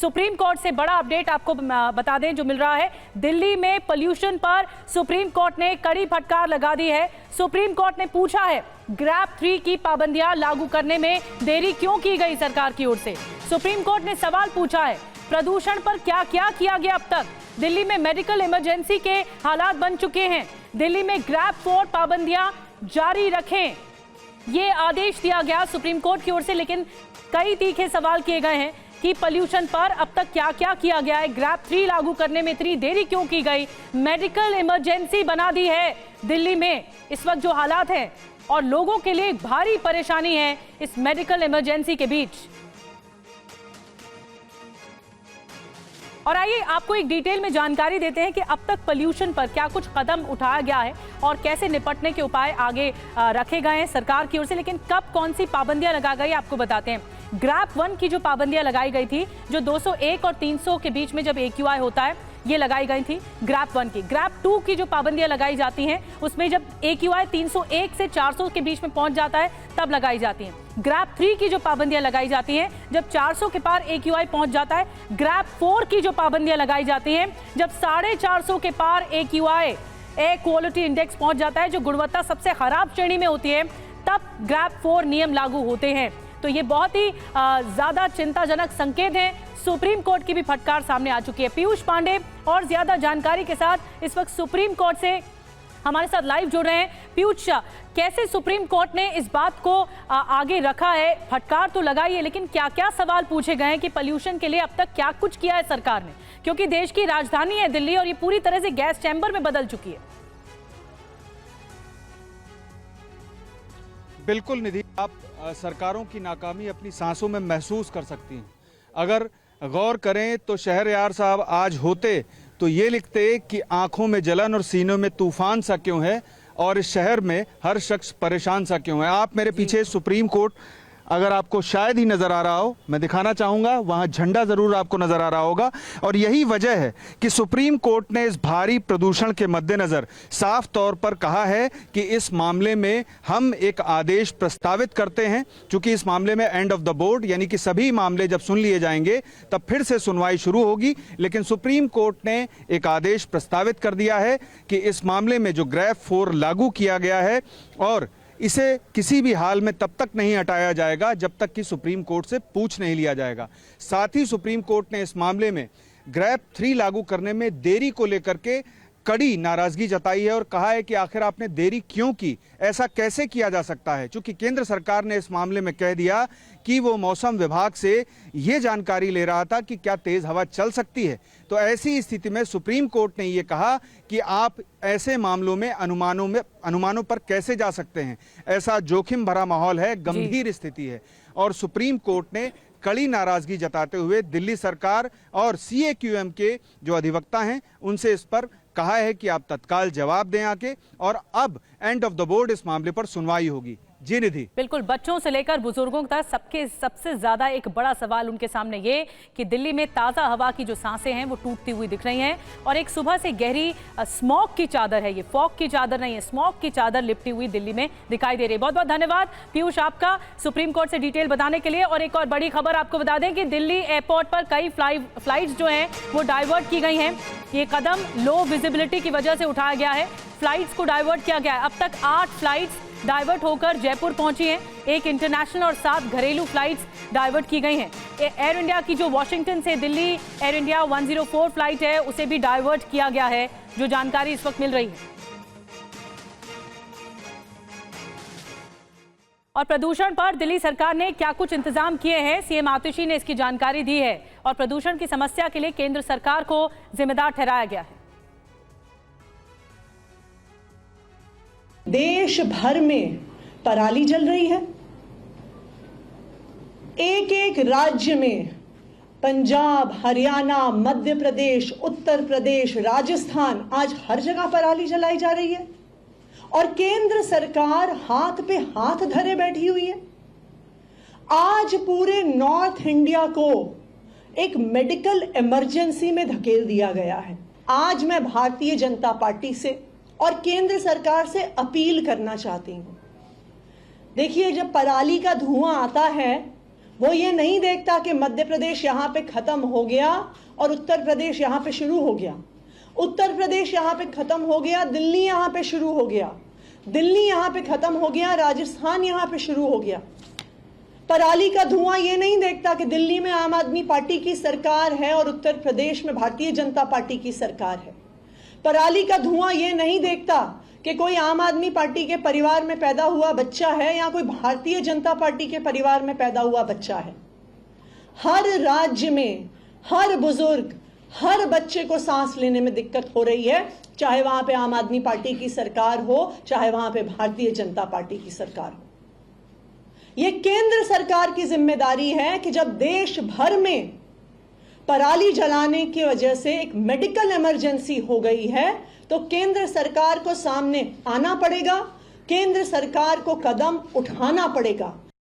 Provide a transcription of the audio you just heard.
Supreme court से बड़ा update आपको बता दें जो मिल रहा है। दिल्ली में पोल्यूशन पर सुप्रीम कोर्ट ने कड़ी फटकार लगा दी है। सुप्रीम कोर्ट ने पूछा है ग्रैप 3 की पाबंदियां लागू करने में देरी क्यों की गई सरकार की ओर से। सुप्रीम कोर्ट ने सवाल पूछा है प्रदूषण पर क्या क्या किया गया अब तक। दिल्ली में मेडिकल इमरजेंसी के हालात बन चुके हैं। दिल्ली में ग्रैप 4 पाबंदियां जारी रखें, ये आदेश दिया गया सुप्रीम कोर्ट की ओर से। लेकिन कई तीखे सवाल किए गए हैं कि पोल्यूशन पर अब तक क्या क्या किया गया है, ग्रैप 3 लागू करने में इतनी देरी क्यों की गई, मेडिकल इमरजेंसी बना दी है दिल्ली में इस वक्त जो हालात हैं, और लोगों के लिए भारी परेशानी है इस मेडिकल इमरजेंसी के बीच। और आइए आपको एक डिटेल में जानकारी देते हैं कि अब तक पोल्यूशन पर क्या कुछ कदम उठाया गया है और कैसे निपटने के उपाय आगे रखे गए हैं सरकार की ओर से। लेकिन कब कौन सी पाबंदियां लगाई गई आपको बताते हैं। ग्रैप 1 की जो पाबंदियां लगाई गई थी, जो 201 और 300 के बीच में जब AQI होता है, ये लगाई गई थी ग्रैप 1 की। ग्रैप 2 की जो पाबंदियां लगाई जाती हैं उसमें जब AQI 301 से 400 के बीच में पहुंच जाता है तब लगाई जाती हैं। ग्रैप 3 की जो पाबंदियां लगाई जाती हैं जब 400 के पार AQI पहुंच जाता है। ग्रैप 4 की जो पाबंदियां लगाई जाती हैं जब 450 के पार AQI एयर क्वालिटी इंडेक्स पहुंच जाता है, जो गुणवत्ता सबसे खराब श्रेणी में होती है, तब ग्रैप 4 नियम लागू होते हैं। तो ये बहुत ही ज्यादा चिंताजनक संकेत है। सुप्रीम कोर्ट की भी फटकार सामने आ चुकी है। पीयूष पांडे और ज्यादा जानकारी के साथ इस वक्त सुप्रीम कोर्ट से हमारे साथ लाइव जुड़ रहे हैं। पीयूष, कैसे सुप्रीम कोर्ट ने इस बात को आगे रखा है? फटकार तो लगाई है, लेकिन क्या क्या सवाल पूछे गए हैं कि पोल्यूशन के लिए अब तक क्या कुछ किया है सरकार ने, क्योंकि देश की राजधानी है दिल्ली और ये पूरी तरह से गैस चैम्बर में बदल चुकी है। बिल्कुल निधि, आप सरकारों की नाकामी अपनी सांसों में महसूस कर सकती हैं। अगर गौर करें तो शहरयार साहब आज होते तो ये लिखते कि आंखों में जलन और सीनों में तूफान सा क्यों है, और इस शहर में हर शख्स परेशान सा क्यों है। आप मेरे पीछे सुप्रीम कोर्ट अगर आपको शायद ही नजर आ रहा हो, मैं दिखाना चाहूंगा, वहां झंडा जरूर आपको नजर आ रहा होगा। और यही वजह है कि सुप्रीम कोर्ट ने इस भारी प्रदूषण के मद्देनजर साफ तौर पर कहा है कि इस मामले में हम एक आदेश प्रस्तावित करते हैं। चूंकि इस मामले में एंड ऑफ द बोर्ड यानी कि सभी मामले जब सुन लिए जाएंगे तब फिर से सुनवाई शुरू होगी। लेकिन सुप्रीम कोर्ट ने एक आदेश प्रस्तावित कर दिया है कि इस मामले में जो ग्रैप 4 लागू किया गया है, और इसे किसी भी हाल में तब तक नहीं हटाया जाएगा जब तक कि सुप्रीम कोर्ट से पूछ नहीं लिया जाएगा। साथ ही सुप्रीम कोर्ट ने इस मामले में ग्रैप 3 लागू करने में देरी को लेकर के कड़ी नाराजगी जताई है और कहा है कि आखिर आपने देरी क्यों की, ऐसा कैसे किया जा सकता है। चूंकि केंद्र सरकार ने इस मामले में कह दिया कि वो मौसम विभाग से ये जानकारी ले रहा था कि क्या तेज हवा चल सकती है, तो ऐसी स्थिति में सुप्रीम कोर्ट ने ये कहा कि आप ऐसे मामलों में अनुमानों पर कैसे जा सकते हैं। ऐसा जोखिम भरा माहौल है, गंभीर स्थिति है। और सुप्रीम कोर्ट ने कड़ी नाराजगी जताते हुए दिल्ली सरकार और CAQM के जो अधिवक्ता हैं उनसे इस पर कहा है कि आप तत्काल जवाब दें आके, और अब एंड ऑफ द बोर्ड इस मामले पर सुनवाई होगी। जी निधि, बिल्कुल, बच्चों से लेकर बुजुर्गों तक सबके सबसे ज्यादा एक बड़ा सवाल उनके सामने ये कि दिल्ली में ताजा हवा की जो सांसें हैं वो टूटती हुई दिख रही हैं, और एक सुबह से गहरी स्मॉग की चादर है, ये फॉग की चादर नहीं है, स्मॉग की चादर लिपटी हुई दिल्ली में दिखाई दे रही है। बहुत बहुत धन्यवाद पीयूष आपका सुप्रीम कोर्ट से डिटेल बताने के लिए। और एक और बड़ी खबर आपको बता दें कि दिल्ली एयरपोर्ट पर कई फ्लाइट्स जो हैं वो डाइवर्ट की गई हैं। ये कदम लो विजिबिलिटी की वजह से उठाया गया है, फ्लाइट्स को डाइवर्ट किया गया है। अब तक 8 फ्लाइट्स डाइवर्ट होकर जयपुर पहुंची हैं, एक इंटरनेशनल और 7 घरेलू फ्लाइट्स डाइवर्ट की गई हैं। एयर इंडिया की जो वॉशिंगटन से दिल्ली एयर इंडिया 104 फ्लाइट है उसे भी डाइवर्ट किया गया है, जो जानकारी इस वक्त मिल रही है। और प्रदूषण पर दिल्ली सरकार ने क्या कुछ इंतजाम किए हैं, CM आतिशी ने इसकी जानकारी दी है, और प्रदूषण की समस्या के लिए केंद्र सरकार को जिम्मेदार ठहराया गया है। देश भर में पराली जल रही है। एक एक राज्य में, पंजाब, हरियाणा, मध्य प्रदेश, उत्तर प्रदेश, राजस्थान, आज हर जगह पराली जलाई जा रही है, और केंद्र सरकार हाथ पे हाथ धरे बैठी हुई है। आज पूरे नॉर्थ इंडिया को एक मेडिकल इमरजेंसी में धकेल दिया गया है। आज मैं भारतीय जनता पार्टी से और केंद्र सरकार से अपील करना चाहती हूं। देखिए, जब पराली का धुआं आता है वो ये नहीं देखता कि मध्य प्रदेश यहां पे खत्म हो गया और उत्तर प्रदेश यहां पे शुरू हो गया, उत्तर प्रदेश यहां पे खत्म हो गया, दिल्ली यहां पे शुरू हो गया, दिल्ली यहां पे खत्म हो गया, राजस्थान यहां पे शुरू हो गया। पराली का धुआं ये नहीं देखता कि दिल्ली में आम आदमी पार्टी की सरकार है और उत्तर प्रदेश में भारतीय जनता पार्टी की सरकार है। पराली का धुआं ये नहीं देखता कि कोई आम आदमी पार्टी के परिवार में पैदा हुआ बच्चा है या कोई भारतीय जनता पार्टी के परिवार में पैदा हुआ बच्चा है। हर राज्य में हर बुजुर्ग, हर बच्चे को सांस लेने में दिक्कत हो रही है, चाहे वहां पे आम आदमी पार्टी की सरकार हो, चाहे वहां पे भारतीय जनता पार्टी की सरकार हो। यह केंद्र सरकार की जिम्मेदारी है कि जब देश भर में पराली जलाने की वजह से एक मेडिकल इमरजेंसी हो गई है तो केंद्र सरकार को सामने आना पड़ेगा, केंद्र सरकार को कदम उठाना पड़ेगा।